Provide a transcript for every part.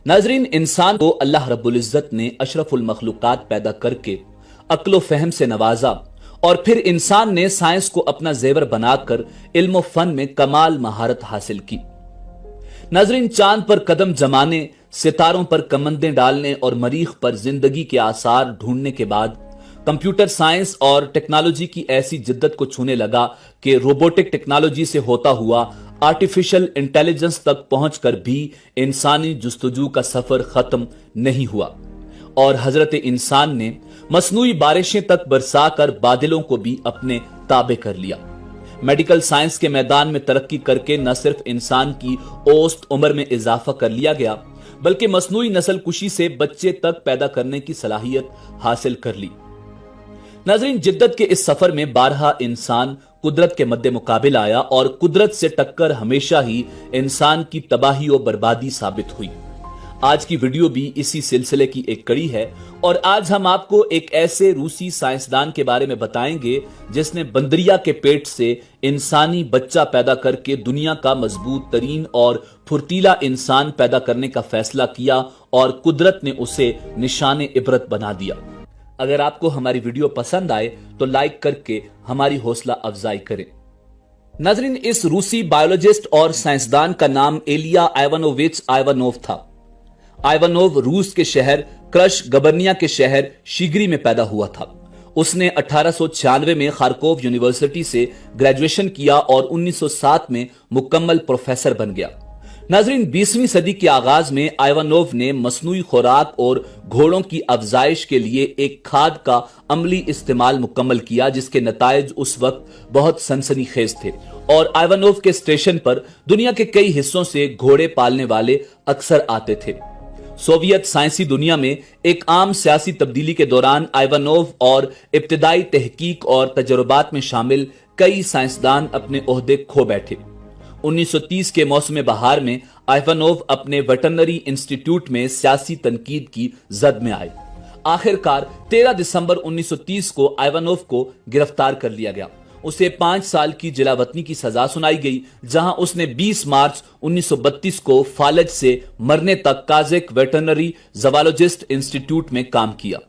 नाजरीन, इंसान को अल्लाह रब्बुल इज्जत ने अशरफुल मखलूकात पैदा करके अक्ल फहम से नवाजा और फिर इंसान ने साइंस को अपना जेवर बनाकर इल्म फन में कमाल महारत हासिल की। नाजरीन, चांद पर कदम जमाने, सितारों पर कमंदें डालने और मरीख पर जिंदगी के आसार ढूंढने के बाद कंप्यूटर साइंस और टेक्नोलॉजी की ऐसी जिद्दत को छूने लगा कि रोबोटिक टेक्नोलॉजी से होता हुआ आर्टिफिशियल इंटेलिजेंस तक पहुंचकर भी इंसानी जुस्तजू का सफर खत्म नहीं हुआ और हजरत इंसान ने मसनूई बारिशें तक बरसाकर बादलों को भी अपने ताबे कर लिया। मेडिकल साइंस के मैदान में तरक्की करके न सिर्फ इंसान की औसत उम्र में इजाफा कर लिया गया, बल्कि मसनूई नस्ल कुशी से बच्चे तक पैदा करने की सलाहियत हासिल कर ली। नाज़रीन, जिद्दत के इस सफर में बारहा इंसान कुदरत के मद्दे मुकाबिल आया और कुदरत से टक्कर हमेशा ही इंसान की तबाही और बर्बादी साबित हुई। आज की वीडियो भी इसी सिलसिले की एक कड़ी है और आज हम आपको एक ऐसे रूसी साइंसदान के बारे में बताएंगे जिसने बंदरिया के पेट से इंसानी बच्चा पैदा करके दुनिया का मजबूत तरीन और फुर्तीला इंसान पैदा करने का फैसला किया और कुदरत ने उसे निशाने इबरत बना दिया। अगर आपको हमारी वीडियो पसंद आए तो लाइक करके हमारी हौसला अफजाई करें। नाज़रीन, इस रूसी बायोलॉजिस्ट और साइंसदान का नाम एलिया आइवानोविच आइवानोव था। आइवानोव रूस के शहर क्रश गबर्निया के शहर शिगरी में पैदा हुआ था। उसने 1896 में खारकोव यूनिवर्सिटी से ग्रेजुएशन किया और 1907 में मुकम्मल प्रोफेसर बन गया। नाजरीन, 20वीं सदी के आगाज में आइवानोव ने मसनूई खुराक और घोड़ों की अफजाइश के लिए एक खाद का अमली इस्तेमाल मुकम्मल किया जिसके नतायज उस वक्त बहुत सनसनीखेज थे और आइवानोव के स्टेशन पर दुनिया के कई हिस्सों से घोड़े पालने वाले अक्सर आते थे। सोवियत साइंसी दुनिया में एक आम सियासी तब्दीली के दौरान आइवानोव और इब्तिदाई तहकीक और तजुर्बात में शामिल कई साइंसदान अपने ओहदे खो बैठे। 1930 के मौसम बहार में आइवानोव अपने वेटरनरी इंस्टीट्यूट में सियासी तनकीद की जद में आए। आखिरकार 13 दिसंबर 1930 को आइवानोव को गिरफ्तार कर लिया गया। उसे 5 साल की जिलावतनी की सजा सुनाई गई, जहां उसने 20 मार्च 1932 को फालज से मरने तक काजिक वेटरनरी ज़ूलॉजिस्ट इंस्टीट्यूट में काम किया।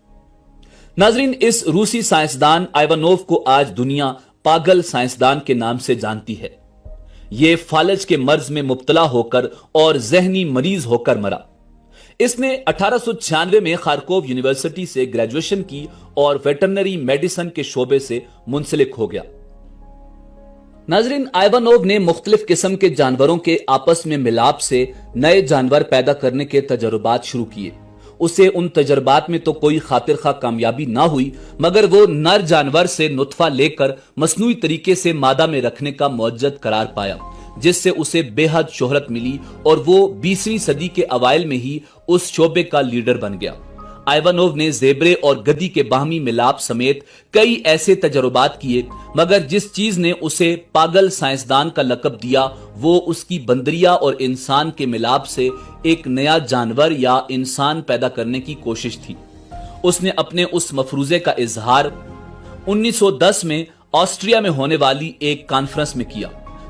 नाजरीन, इस रूसी साइंसदान आइवानोव को आज दुनिया पागल साइंसदान के नाम से जानती है। ये फालज के मर्ज में मुब्तला होकर और जहनी मरीज होकर मरा। इसने 1896 में खारकोव यूनिवर्सिटी से ग्रेजुएशन की और वेटरनरी मेडिसिन के शोबे से मुंसलिक हो गया। नाजरीन, आइवानोव ने मुख्तलिफ किस्म के जानवरों के आपस में मिलाप से नए जानवर पैदा करने के तजुर्बात शुरू किए। उसे उन तजुर्बात में तो कोई खातिर खा कामयाबी ना हुई, मगर वो नर जानवर से नुतफा लेकर मसनूई तरीके से मादा में रखने का मुअज्जद करार पाया, जिससे उसे बेहद शोहरत मिली और वो 20वीं सदी के अवाइल में ही उस शोबे का लीडर बन गया। आइवानोव ने जेबरे और गधी के बाहमी मिलाप समेत कई ऐसे तजुर्बात किए, मगर जिस चीज ने उसे पागल साइंसदान का लकब दिया वो उसकी बंदरिया और इंसान के मिलाप से एक नया जानवर या इंसान पैदा करने की कोशिश थी। उसने अपने उस मफरूजे का इजहार 1910 में ऑस्ट्रिया में होने वाली एक कॉन्फ्रेंस में किया।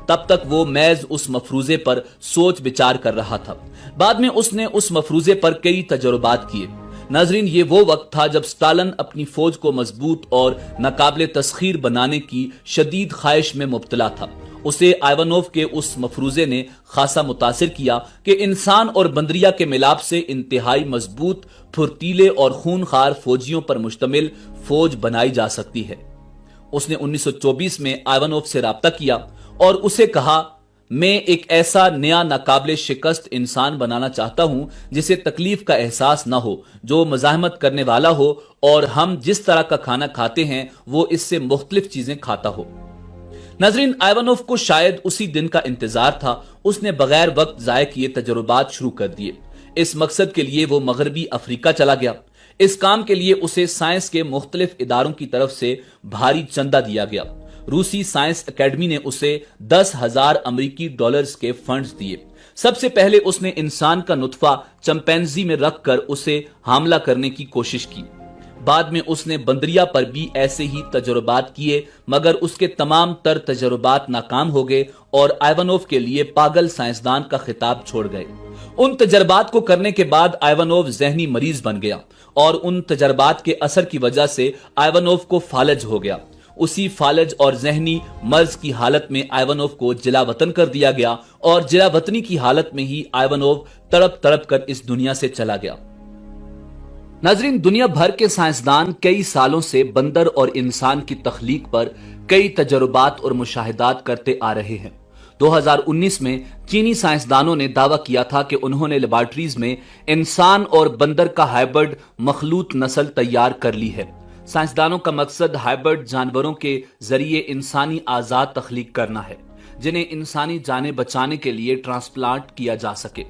तब तक वो मैज उस मफरूजे पर सोच विचार कर रहा था। बाद में उसने उस मफरूजे पर कई तजुर्बात किए। नाजरीन, ये वो वक्त था जब स्टालिन अपनी फौज को मजबूत और नाकाबिले तस्खीर बनाने की शदीद ख्वाहिश में मुब्तला था। उसे आइवानोव के उस मफरूजे ने खासा मुतासिर किया कि इंसान और बंदरिया के मिलाप से इंतहाई मजबूत, फुर्तीले और खूनखार फौजियों पर मुश्तमिल फौज बनाई जा सकती है। उसने 1924 में आइवानोव से राब्ता किया और उसे कहा, मैं एक ऐसा नया नाकाबिले शिकस्त इंसान बनाना चाहता हूं जिसे तकलीफ का एहसास ना हो, जो मज़ाहमत करने वाला हो और हम जिस तरह का खाना खाते हैं वो इससे मुख्तलिफ चीजें खाता हो। नाजरीन, आइवानोव को शायद उसी दिन का इंतजार था। उसने बगैर वक्त जाए किए तजुर्बात शुरू कर दिए। इस मकसद के लिए वो मगरबी अफ्रीका चला गया। इस काम के लिए उसे साइंस के मुख्तलिफ इदारों की तरफ से भारी चंदा दिया गया। रूसी साइंस एकेडमी ने उसे 10,000 अमेरिकी डॉलर्स के फंड्स दिए। सबसे पहले उसने इंसान का नुतफा चंपैंजी में रखकर उसे हमला करने की कोशिश की। बाद में उसने बंदरिया पर भी ऐसे ही तजुर्बात किए, मगर उसके तमाम तर तजुर्बात नाकाम हो गए और आइवानोव के लिए पागल साइंसदान का खिताब छोड़ गए। उन तजर्बात को करने के बाद आइवानोव जहनी मरीज बन गया और उन तजर्बात के असर की वजह से आइवानोव को फालज हो गया। उसी फालज और जहनी मर्ज की हालत में आइवानोव को जिला वतन कर दिया गया और जिला वतनी की हालत में ही आइवानोव तड़प तड़प कर इस दुनिया से चला गया। नाजरीन, दुनिया भर के साइंसदान कई सालों से बंदर और इंसान की तख्लीक पर कई तजर्बात और मुशाहिदात करते आ रहे हैं। 2019 में चीनी साइंसदानों ने दावा किया था कि उन्होंने लेबॉर्ट्रीज में इंसान और बंदर का हाइब्रिड मखलूत नस्ल तैयार कर ली है। साइंसदानों का मकसद हाइब्रिड जानवरों के जरिए इंसानी आजाद तख्लीक करना है, जिन्हें इंसानी जानें बचाने के लिए ट्रांसप्लांट किया जा सके।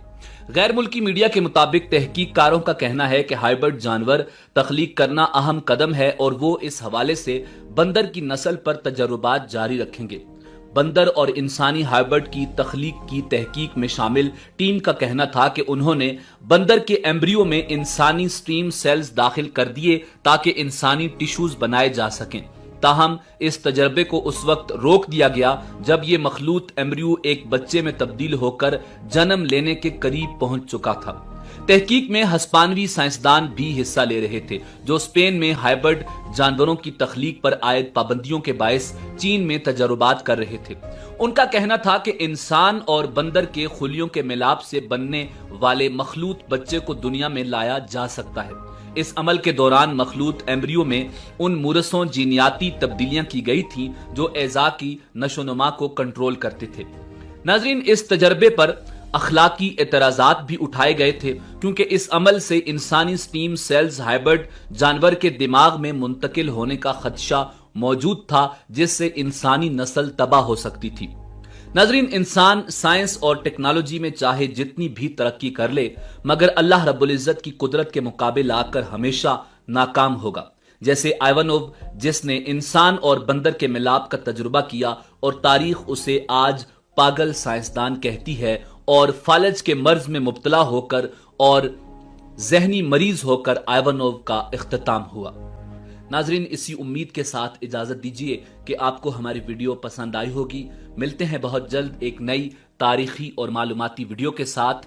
गैर मुल्की मीडिया के मुताबिक तहकीककारों का कहना है कि हाइब्रिड जानवर तख्लीक करना अहम कदम है और वो इस हवाले से बंदर की नस्ल पर तजर्बात जारी रखेंगे। बंदर और इंसानी हाइब्रिड की तख्लीक की तहकीक में शामिल टीम का कहना था कि उन्होंने बंदर के एम्ब्रियो में इंसानी स्टीम सेल्स दाखिल कर दिए ताकि इंसानी टिश्यूज बनाए जा सकें। ताहम इस तजर्बे को उस वक्त रोक दिया गया जब यह मखलूत एम्ब्रियो एक बच्चे में तब्दील होकर जन्म लेने के करीब पहुंच चुका था। तहकीक में हस्पानवी साइंसदान भी हिस्सा ले रहे थे जो स्पेन में हाइब्रिड जानवरों की तख्लीक पर आयद पाबंदियों के बायस चीन में तजर्बात कर रहे थे। उनका कहना था कि इंसान और बंदर के खुलियों के मिलाप से बनने वाले मखलूत बच्चे को दुनिया में लाया जा सकता है। इस अमल के दौरान मखलूत एम्ब्रियो में उन मुरसों जीनियाती तब्दीलियां की गई थी जो एज़ा की नशोनुमा को कंट्रोल करते थे। नाजरीन, इस तजर्बे पर अखलाकी एतराजात भी उठाए गए थे क्योंकि इस अमल से इंसानी स्टीम सेल्स हाइब्रिड जानवर के दिमाग में मुंतकिल होने का खदशा मौजूद था जिससे इंसानी नस्ल तबाह हो सकती थी। नाजरीन, इंसान साइंस और टेक्नोलॉजी में चाहे जितनी भी तरक्की कर ले मगर अल्लाह रब्बुल इज्जत की कुदरत के मुकाबले आकर हमेशा नाकाम होगा। जैसे आइवानोव जिसने इंसान और बंदर के मिलाप का तजुर्बा किया और तारीख उसे आज पागल साइंसदान कहती है और फालज के मर्ज में मुब्तला होकर और जहनी मरीज होकर आइवानोव का इख्तिताम हुआ। नाजरीन, इसी उम्मीद के साथ इजाजत दीजिए कि आपको हमारी वीडियो पसंद आई होगी। मिलते हैं बहुत जल्द एक नई तारीखी और मालूमाती वीडियो के साथ।